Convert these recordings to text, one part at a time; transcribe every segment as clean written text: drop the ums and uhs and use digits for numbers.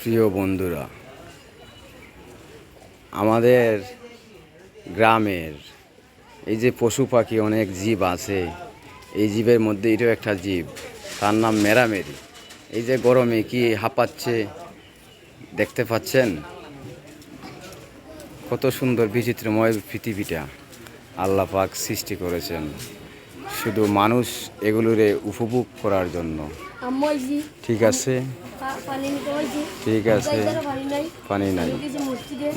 প্রিয় বন্ধুরা, আমাদের গ্রামের এই যে পশু পাখি অনেক জীব আছে, এই জীবের মধ্যে এটাও একটা জীব, তার নাম মেরামেরি। এই যে গরমে কি হাঁপাচ্ছে দেখতে পাচ্ছেন, কত সুন্দর বিচিত্রময় পৃথিবীটা আল্লাহ পাক সৃষ্টি করেছেন শুধু মানুষ এগুলোরে উপভোগ করার জন্য। ঠিক আছে, ঠিক আছে, পানি নাই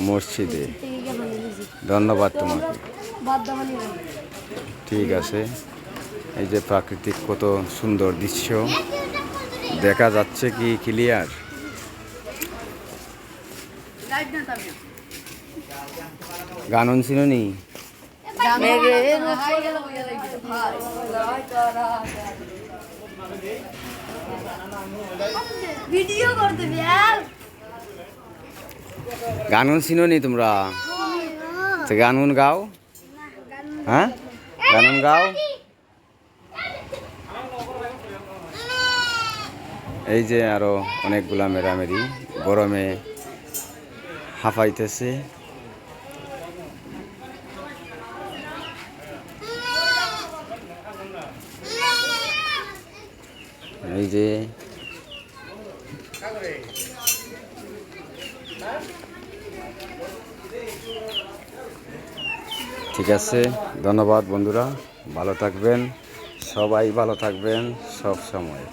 মসজিদে। ধন্যবাদ তোমাকে। ঠিক আছে, এই যে প্রাকৃতিক কত সুন্দর দৃশ্য দেখা যাচ্ছে কি ক্লিয়ার? গান ছিল নি? গান ছিল নি তোমরা? গান গাও, হ্যাঁ গান গাও। এই যে আরো অনেকগুলা মেরামেরি গরমে হাঁপাইতেছে। এই যে ঠিক আছে, ধন্যবাদ বন্ধুরা, ভালো থাকবেন, সবাই ভালো থাকবেন সব সময়।